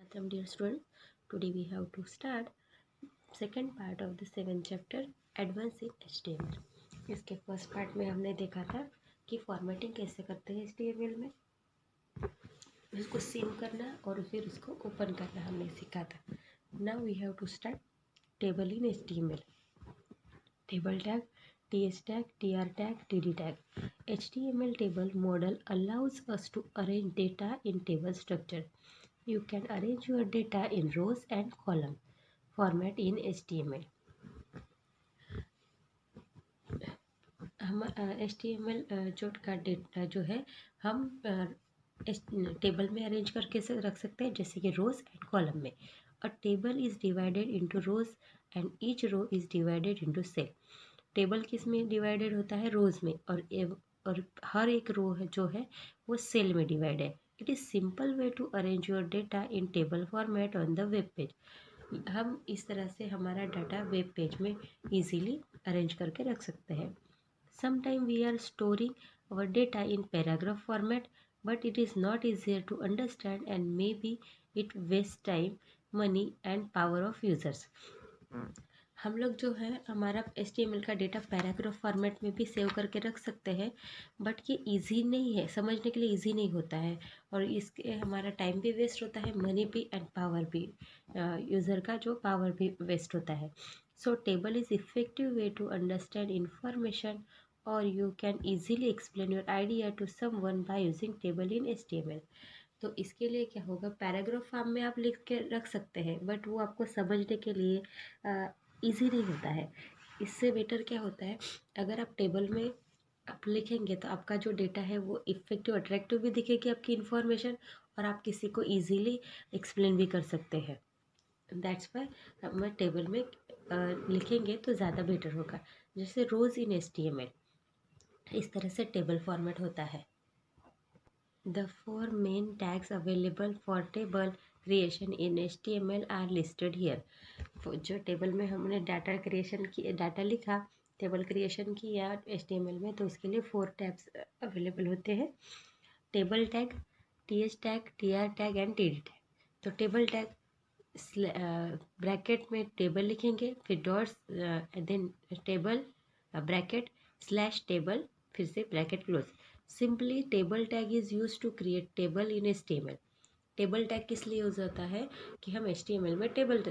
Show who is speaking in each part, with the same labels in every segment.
Speaker 1: Welcome dear students. Today we have to start second part of the 7th chapter Advanced in HTML. इसके first part में हमने देखा था कि formatting कैसे करते हैं HTML में, उसको सेव करना और फिर उसको ओपन करना हमने सीखा था. Now we have to start table in HTML. Table tag, th tag, tr tag, td tag. HTML table model allows us to arrange data in table structure. You can arrange your data in rows and column format in HTML. हम HTML का data जो है हम table में arrange करके रख सकते हैं, जैसे कि रोज एंड कॉलम में. A table is divided into rows and each row is divided into cell. Table किस में डिवाइडेड होता है? रोज में, और हर एक रो जो है वो सेल में डिवाइड है. It is simple way to arrange your data in table format on the web page. हम इस तरह से हमारा डाटा वेब पेज में इजीली अरेंज करके रख सकते हैं. Sometime we are storing our data in paragraph format, but it is not easier to understand and may be it waste time, money and power of users. हम लोग जो है हमारा HTML का डेटा पैराग्राफ फॉर्मेट में भी save करके रख सकते हैं, बट ये इजी नहीं है, समझने के लिए इजी नहीं होता है, और इसके हमारा टाइम भी वेस्ट होता है, मनी भी एंड पावर भी, यूज़र का जो पावर भी वेस्ट होता है. So table is effective way to understand information, और you can easily explain your idea to someone by using table in HTML. तो इसके लिए क्या होगा, पैराग्राफ फॉर्म में आप लिख के रख सकते हैं, बट वो आपको समझने के लिए ईजी नहीं होता है. इससे बेटर क्या होता है, अगर आप टेबल में आप लिखेंगे तो आपका जो डेटा है वो इफेक्टिव, अट्रैक्टिव भी दिखेगी आपकी इन्फॉर्मेशन, और आप किसी को ईजीली एक्सप्लेन भी कर सकते हैं. दैट्स वाई हम टेबल में लिखेंगे तो ज़्यादा बेटर होगा. जैसे रोज़ इन HTML, इस तरह से टेबल फॉर्मेट होता है. The four main tags available for table creation in HTML are listed here. जो टेबल में हमने डाटा क्रिएशन की, डाटा लिखा, टेबल क्रिएशन किया HTML में, तो उसके लिए 4 टैग्स अवेलेबल होते हैं. Table tag, th tag, tr tag and td tag. तो टेबल टैग ब्रैकेट में टेबल लिखेंगे, फिर dots, then table bracket slash table, फिर से bracket close. Simply table tag is use to create table in HTML. Table tag किस लिए use होता है कि हम HTML में टेबल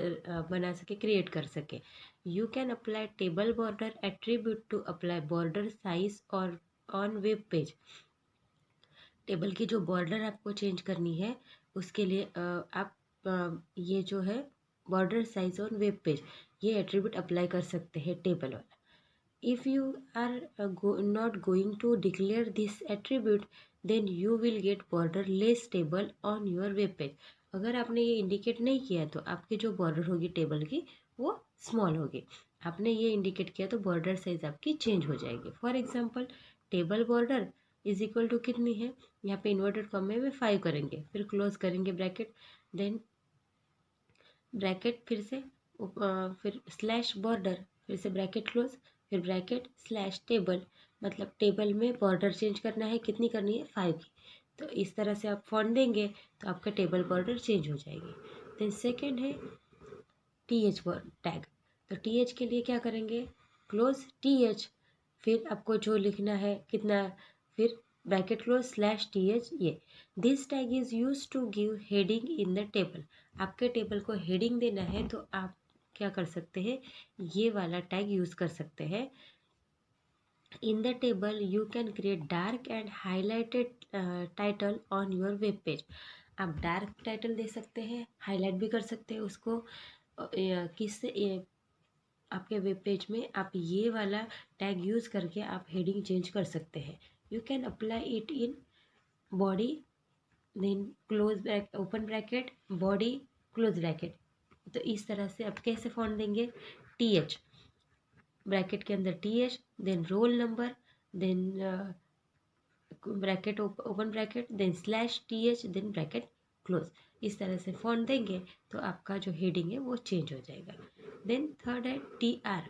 Speaker 1: बना सके, क्रिएट कर सके. You can apply table border attribute to apply border size और ऑन वेब पेज. टेबल की जो बॉर्डर आपको चेंज करनी है उसके लिए आप ये जो है border size on web page, ये एट्रीब्यूट अप्लाई कर सकते हैं टेबल वाला. If you are not going to declare this attribute, then you will get border less table on your web page. अगर आपने ये इंडिकेट नहीं किया तो आपकी जो बॉर्डर होगी टेबल की वो स्मॉल होगी. आपने ये इंडिकेट किया तो बॉर्डर साइज आपकी चेंज हो जाएगी. For example table border is equal to कितनी है, यहाँ पे इन्वर्टेड कॉमा में 5 करेंगे, फिर क्लोज करेंगे ब्रैकेट, देन ब्रैकेट फिर से फिर स्लैश बॉर्डर, फिर से ब्रैकेट क्लोज, फिर ब्रैकेट स्लैश टेबल. मतलब टेबल में बॉर्डर चेंज करना है, कितनी करनी है, 5 की. तो इस तरह से आप फॉन्ट देंगे तो आपका टेबल बॉर्डर चेंज हो जाएगी. देन सेकेंड है th टैग. तो th के लिए क्या करेंगे, क्लोज th, फिर आपको जो लिखना है कितना, फिर ब्रैकेट क्लोज स्लैश th. ये this tag is use to give heading in the table. आपके टेबल को हेडिंग देना है तो आप क्या कर सकते हैं, ये वाला टैग यूज कर सकते हैं. इन the table you can create dark and highlighted title on your web page. आप डार्क टाइटल दे सकते हैं, हाईलाइट भी कर सकते हैं उसको. किससे आपके वेब पेज में आप ये वाला टैग यूज करके आप हेडिंग चेंज कर सकते हैं. You can apply it in body, then close open bracket, body close bracket. तो इस तरह से आप कैसे फॉन्ट देंगे, th ब्रैकेट के अंदर th, then roll number, then bracket open bracket, then slash th, then bracket close. इस तरह से फॉन्ट देंगे तो आपका जो हेडिंग है वो चेंज हो जाएगा. देन थर्ड है tr.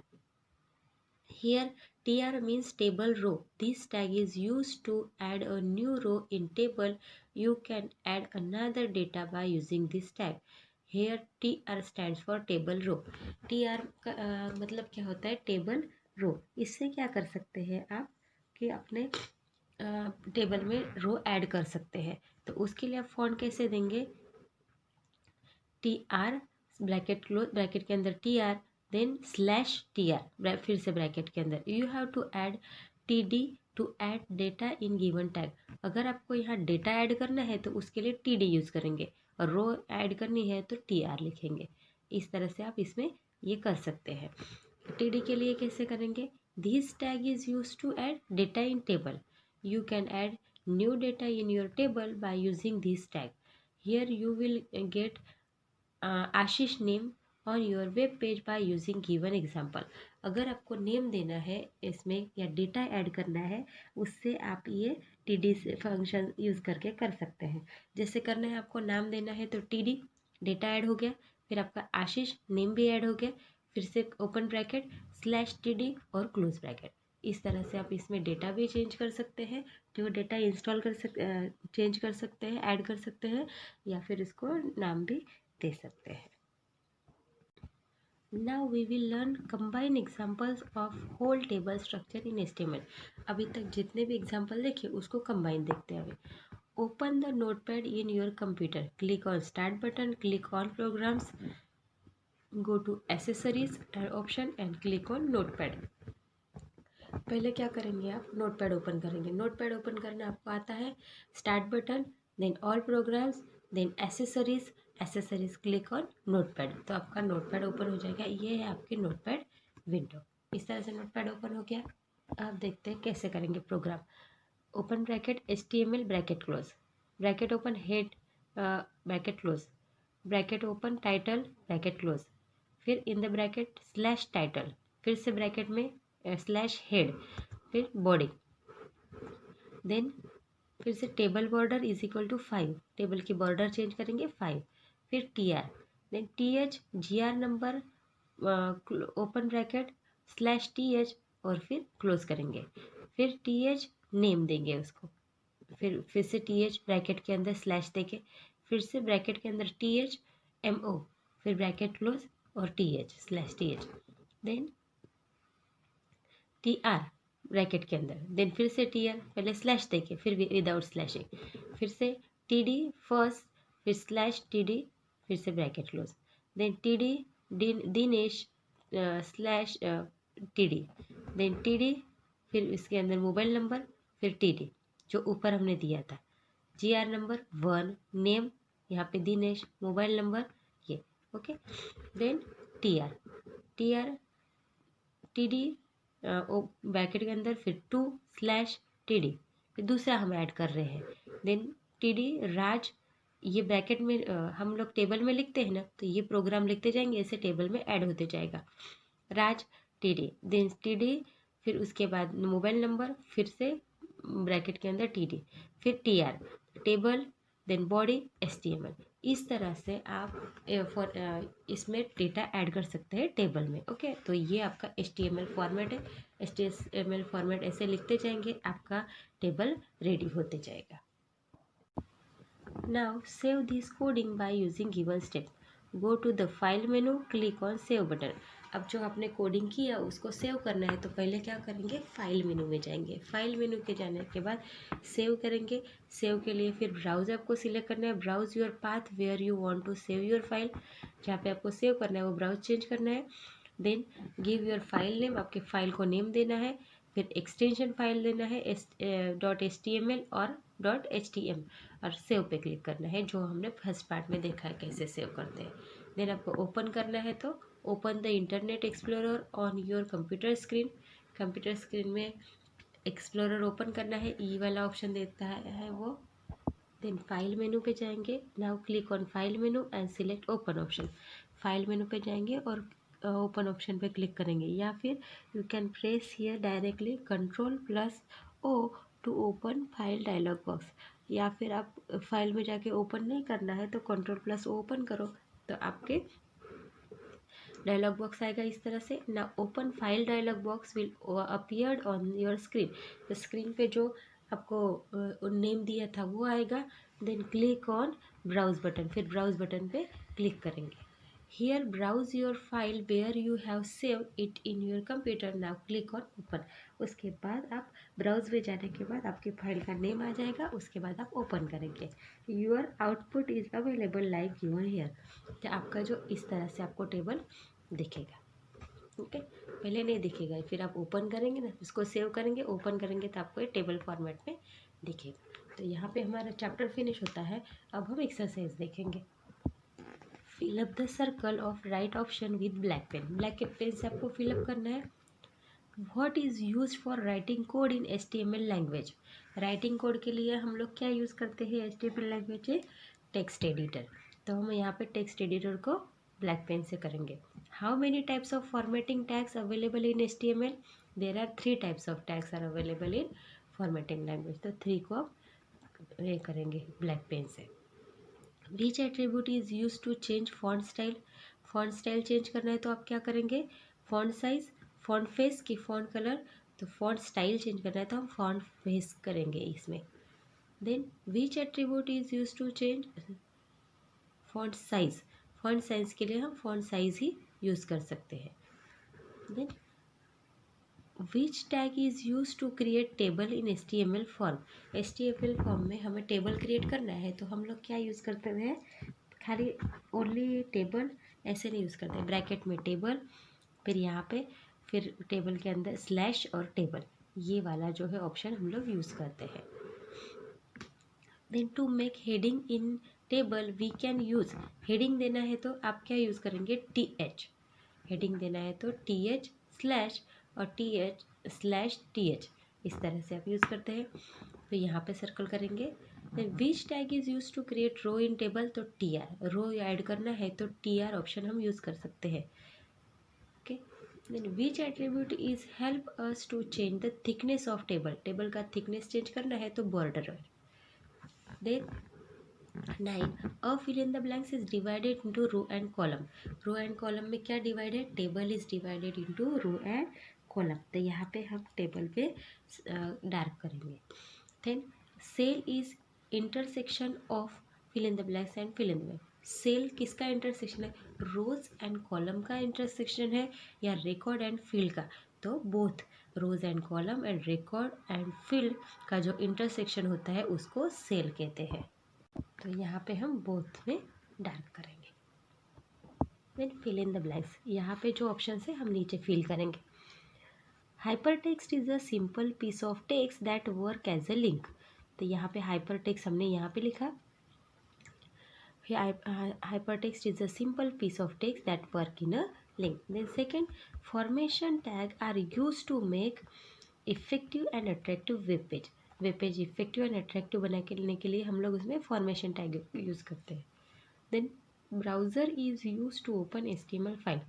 Speaker 1: Here tr means table row. This tag is used to add a new row in table. You can add another data by using this tag. Here tr stands for table row. tr का मतलब क्या होता है, table रो। इससे क्या कर सकते हैं आप कि अपने टेबल में रो ऐड कर सकते हैं। तो उसके लिए आप फॉन्ट कैसे देंगे, T R bracket close, bracket के अंदर T R, then slash T R, फिर से ब्रैकेट के अंदर। You have to add T D to add data in given tag. अगर आपको यहाँ डेटा ऐड करना है तो उसके लिए टी डी यूज़ करेंगे, और रो ऐड करनी है तो टी आर लिखेंगे। इस तरह से आप इसमें ये कर सकते हैं। टी डी के लिए कैसे करेंगे, this tag is use to add data in table. You can add new data in your table by using this tag. Here you will get Ashish name on your web page by using given example. अगर आपको name देना है इसमें या data add करना है, उससे आप ये टी से फंक्शन यूज़ करके कर सकते हैं। जैसे करना है आपको नाम देना है तो टी डी, डेटा ऐड हो गया, फिर आपका आशीष नेम भी ऐड हो गया, फिर से open bracket slash T D और क्लोज ब्रैकेट। इस तरह से आप इसमें डेटा भी चेंज कर सकते हैं, जो डेटा इंस्टॉल चेंज कर सकते हैं, ऐड कर सकते हैं, या फिर इसको नाम भी दे सकते हैं। Now we will learn combine examples of whole table structure in HTML। अभी तक जितने भी एग्जांपल देखे उसको कंबाइन देखते हैं। Open the notepad in your computer, click on start button, click on programs, go to accessories option and click on notepad. पहले क्या करेंगे, आप नोटपैड ओपन करेंगे। नोटपैड ओपन करना आपको आता है, start button, then all programs, then accessories, accessories click on notepad, तो आपका नोटपैड ओपन हो जाएगा। ये है आपकी नोटपैड विंडो। इस तरह से नोटपैड ओपन हो गया। अब देखते हैं कैसे करेंगे program. Open bracket HTML bracket close, bracket open head bracket close, bracket open title bracket close, फिर in the bracket slash title, फिर से ब्रैकेट में स्लैश हेड, फिर बॉडी, देन फिर से table border is equal to 5, table की border change करेंगे 5, फिर T R, then TH GR number open bracket slash TH और फिर क्लोज करेंगे, फिर TH नेम देंगे उसको, फिर से TH ब्रैकेट के अंदर स्लैश देके, फिर से ब्रैकेट के अंदर TH MO, फिर ब्रैकेट क्लोज और TH slash TH, then TR bracket के अंदर, देन फिर से TR, पहले स्लैश देके फिर विदाउट स्लैशिंग, फिर से TD फर्स्ट, फिर स्लैश TD, फिर से bracket close, then TD Dinesh slash TD, then TD, फिर इसके अंदर मोबाइल नंबर, फिर TD जो ऊपर हमने दिया था, GR नंबर 1, नेम यहाँ पे दिनेश, मोबाइल नंबर ये, okay, then TR TD bracket के अंदर, फिर 2 स्लैश TD, फिर दूसरा हम ऐड कर रहे हैं, देन TD राज, ये ब्रैकेट में हम लोग टेबल में लिखते हैं ना, तो ये प्रोग्राम लिखते जाएंगे, ऐसे टेबल में ऐड होते जाएगा, राज TD, देन TD, फिर उसके बाद मोबाइल नंबर, फिर से ब्रैकेट के अंदर TD, फिर TR table, then body HTML। इस तरह से आप इसमें डेटा ऐड कर सकते हैं टेबल में, ओके। तो ये आपका HTML फॉर्मेट है। HTML फॉर्मेट ऐसे लिखते जाएंगे, आपका टेबल रेडी होते जाएगा। Now save this coding by using given step, go to the file menu, click on save button. अब जो आपने कोडिंग किया उसको सेव करना है, तो पहले क्या करेंगे, फाइल मेनू में जाएंगे। फाइल मेनू के जाने के बाद सेव करेंगे। सेव के लिए फिर ब्राउज आपको सिलेक्ट करना है, browse your path where you want to save your file, जहाँ पे आपको सेव करना है वो ब्राउज चेंज करना है। Then give your file name, आपके फाइल को नेम देना है, फिर एक्सटेंशन फाइल देना है .html और .htm, और सेव पे क्लिक करना है, जो हमने फर्स्ट पार्ट में देखा है कैसे सेव करते हैं। देन आपको ओपन करना है, तो open the internet explorer on your computer screen. Computer screen में एक्सप्लोरर ओपन करना है, ई वाला ऑप्शन देता है वो। देन फाइल मेनू पे जाएंगे, now click on file menu and select open option. File menu पे जाएंगे और ओपन ऑप्शन पे क्लिक करेंगे, या फिर you can press here directly Ctrl+O to open file dialog box, या फिर आप फाइल में जाके ओपन नहीं करना है तो Ctrl+O ओपन करो, तो आपके डायलॉग बॉक्स आएगा इस तरह से ना। Open file dialog box will appeared on your screen. तो स्क्रीन पे जो आपको नेम दिया था वो आएगा। Then click on browse button, फिर ब्राउज बटन पे क्लिक करेंगे। Here browse your file where you have save it in your computer, now click on open. उसके बाद आप ब्राउज में जाने के बाद आपकी फाइल का नेम आ जाएगा, उसके बाद आप ओपन करेंगे। Your output is available like your here. तो आपका जो इस तरह से आपको टेबल दिखेगा। ओके, पहले नहीं दिखेगा, फिर आप ओपन करेंगे ना, इसको सेव करेंगे, ओपन करेंगे तो आपको ये टेबल फॉर्मेट में दिखेगा। तो यहाँ पे हमारा चैप्टर फिनिश होता है। अब हम एक्सरसाइज देखेंगे। Fill up the circle of right option with black pen. Black pen से आपको फिलअप करना है। What is use for writing code in HTML language. Writing code के लिए हम लोग क्या यूज़ करते हैं HTML लैंग्वेज में? Text editor. तो हम यहाँ पे टेक्स्ट एडिटर को ब्लैक पेन से करेंगे। How many types of formatting tags available in HTML? There are 3 types of tags are available in formatting language. तो 3 को आप ये करेंगे ब्लैक पेन से। Which attribute is use to change font style. Font style change करना है तो आप क्या करेंगे? फॉन्ट साइज, फॉन्ट फेस की फॉन्ट कलर। तो फॉन्ट स्टाइल चेंज करना है तो हम फॉन्ट फेस करेंगे इसमें। Then which attribute is use to change font size. Font size के लिए हम फॉन्ट साइज ही यूज़ कर सकते हैं। Then which tag is use to create table in HTML form. HTML form में हमें टेबल क्रिएट करना है तो हम लोग क्या यूज़ करते हैं? खाली ओनली टेबल ऐसे नहीं यूज़ करते, ब्रैकेट में टेबल, फिर यहाँ पे फिर टेबल के अंदर स्लैश और टेबल, ये वाला जो है ऑप्शन हम लोग यूज़ करते हैं। Then to make heading in table we can use. Heading देना है तो आप क्या यूज़ करेंगे? TH। हेडिंग देना है तो TH स्लैश और TH/TH, इस तरह से आप यूज़ करते हैं। तो यहाँ पे सर्कल करेंगे। Then which tag is use to create row in table. तो TR, रो ऐड करना है तो TR ऑप्शन हम यूज़ कर सकते हैं। Okay, then which attribute is help us to change the thickness of table. Table का थिकनेस चेंज करना है तो border. Then 9 a fill in the blanks is divided into row and column. Row and column में क्या divided? Table is divided into row and column. तो यहाँ पे हम टेबल पे डार्क करेंगे। Then cell is intersection of fill in the blanks and fill in the blank. Cell किसका intersection है? रोज एंड कॉलम का इंटरसेक्शन है या रिकॉर्ड एंड फील्ड का? तो both, rows and column and record and field का जो intersection होता है उसको सेल कहते हैं। तो यहाँ पे हम बोथ में डार्क करेंगे। Then fill in the blanks, यहाँ पे जो ऑप्शन है हम नीचे फिल करेंगे। Hypertext is a simple piece of text that work as a link. तो यहाँ पे हाइपरटेक्स्ट हमने यहाँ पे लिखा। Hypertext is a simple piece of text that work in a link. Then second, formation tag are used to make effective and attractive web page. Web page effective and attractive बनाने के लिए हम लोग उसमें फॉर्मेशन टैग यूज़ करते हैं। Then browser is use to open HTML file.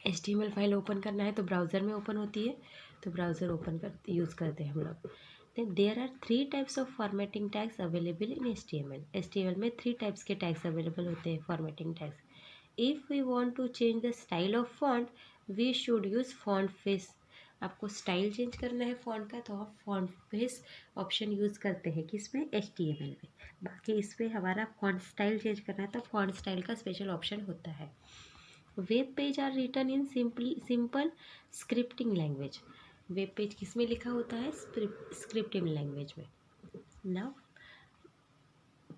Speaker 1: HTML file open करना है तो ब्राउज़र में ओपन होती है, तो ब्राउज़र ओपन कर यूज़ करते हैं हम लोग। Then there are 3 types of formatting tags available in HTML. HTML में 3 types के tags available होते हैं formatting tags. If we want to change the style of font, we should use font face. आपको style change करना है font का तो आप फॉन्ट फेस ऑप्शन यूज़ करते हैं किसमें? HTML में। बाकी इसमें हमारा फॉन्ट स्टाइल चेंज करना है तो फॉन्ट स्टाइल का स्पेशल ऑप्शन होता है। Web page are written in simple scripting language. Web page किस में लिखा होता है? स्क्रिप्टिंग लैंग्वेज में। Now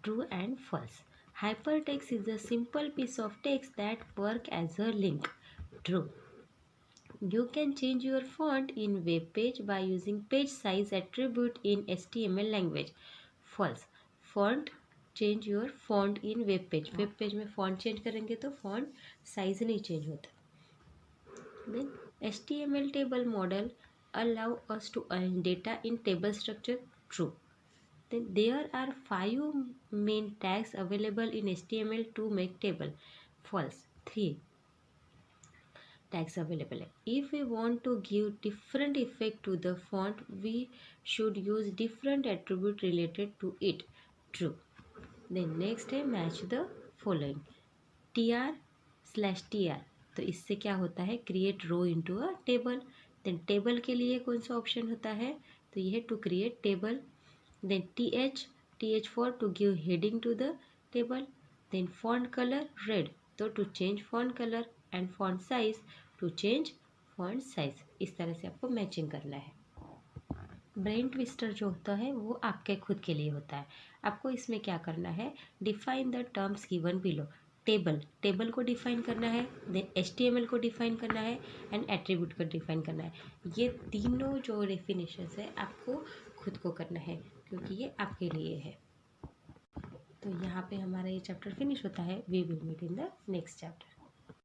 Speaker 1: true and false. Hypertext is a simple piece of text that work as a link. True. You can change your font in web page by using page size attribute in HTML language. False. Font change your font in web page. Web page में font change करेंगे तो font size नहीं change होता. Then HTML table model allow us to align data in table structure. True. Then there are 5 main tags available in HTML to make table. False. 3 tags available. If we want to give different effect to the font, we should use different attribute related to it. True. Then next है match the following. TR/TR तो इससे क्या होता है, create row into a table. Then table के लिए कौन सा ऑप्शन होता है, तो ये है to create table. Then th for to give heading to the table. Then font colour red, तो to change font colour, and font size to change font size. इस तरह से आपको मैचिंग करना है। ब्रेन ट्विस्टर जो होता है वो आपके खुद के लिए होता है। आपको इसमें क्या करना है, define the terms given below. Table को डिफाइन करना है, देन HTML को डिफाइन करना है, एंड एट्रीब्यूट को डिफाइन करना है। ये तीनों जो डेफिनेशंस है आपको खुद को करना है, क्योंकि ये आपके लिए है। तो यहाँ पे हमारा ये चैप्टर फिनिश होता है। We will meet in the next chapter.